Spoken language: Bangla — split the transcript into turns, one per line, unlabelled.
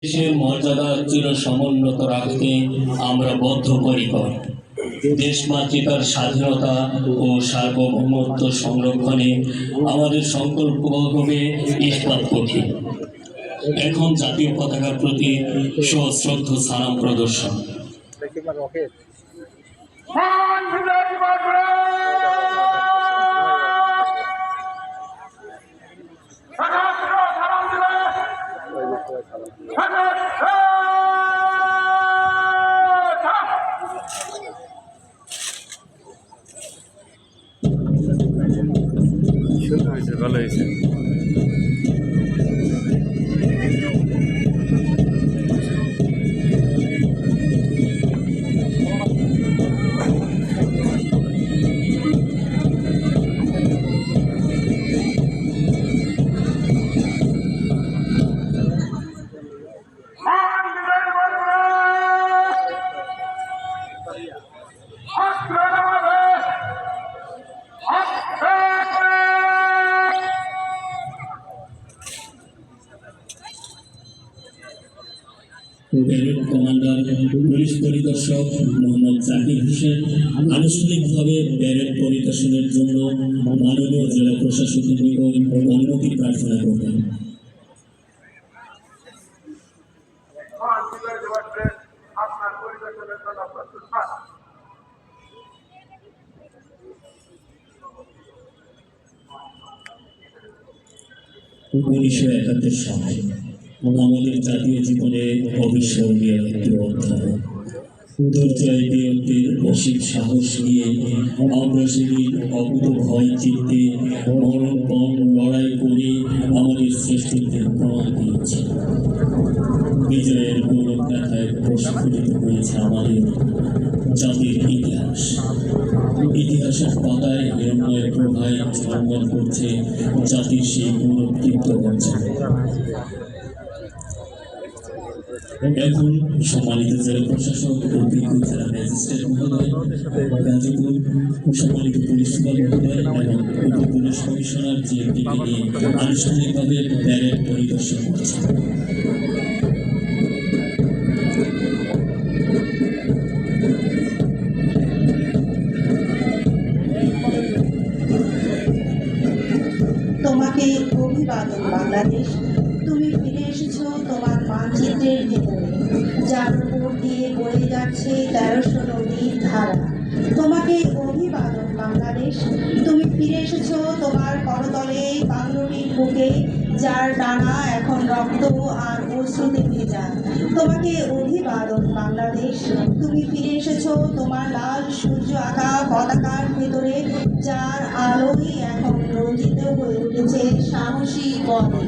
দেশের মর্যাদা চিরসমুন্নত রাখতে আমরা বদ্ধপরিকর। দেশমাতৃকার স্বাধীনতা ও সার্বভৌমত্ব সংরক্ষণে আমাদের সংকল্প হবে ইস্পাত কঠিন। এখন জাতীয় পতাকার প্রতি সশ্রদ্ধ সালাম প্রদর্শন।
সুন্দর হয়েছে, ভালো হয়েছে।
ব্যারেক কমান্ডার পুলিশ পরিদর্শক মোহাম্মদ জাকির হোসেন আনুষ্ঠানিকভাবে ব্যারেক পরিদর্শনের জন্য মাননীয় জেলা প্রশাসকের নিকট অনুমতি প্রার্থনা করবেন। সালে আমাদের জাতীয় জীবনে অবিস্মরণীয় একটি অধ্যায়। দুর্জয় বিরুদ্ধে অসীম সাহস নিয়ে আমরা সেদিন অকুত ভয় চিত্তে মরণপণ লড়াই করে আমাদের শ্রেষ্ঠত্বের প্রমাণ দিয়েছি। বিজয়ের গৌরব গাথায় প্রস্ফুটিত হয়েছে আমাদের জাতির ইতিহাস। ইতিহাসের পাতায় হিরণ্ময় প্রভায় ঝলমল করছে জাতির সেই গৌরবদীপ্ত অর্জন। এখন সম্মানিত জেলা প্রশাসক ও বিজ্ঞ জেলা ম্যাজিস্ট্রেট মহোদয়, গাজীপুর সম্মানিত পুলিশ সুপার মহোদয় এবং উপ পুলিশ কমিশনার জিএমপিকে নিয়ে আনুষ্ঠানিকভাবে ব্যারেক পরিদর্শন করছেন।
তোমাকে অভিবাদন বাংলাদেশ। তুমি ফিরে এসেছো তোমার মানচিত্রের ভেতরে, যার উপর দিয়ে বয়ে যাচ্ছে 1300 নদীর ধারা। তোমাকে অভিবাদন বাংলাদেশ। তুমি ফিরে এসেছো তোমার করতলে পাগলটির বুকে, যার ডানা এখন রক্ত আর অশ্রুতে ভেজা। তোমাকে অভিবাদন বাংলাদেশ। তুমি ফিরে এসেছো তোমার লাল সূর্য আঁকা পতাকার ভেতরে, যার আলোই এখন রঞ্জিত হয়ে উঠেছে সাহসী পথে।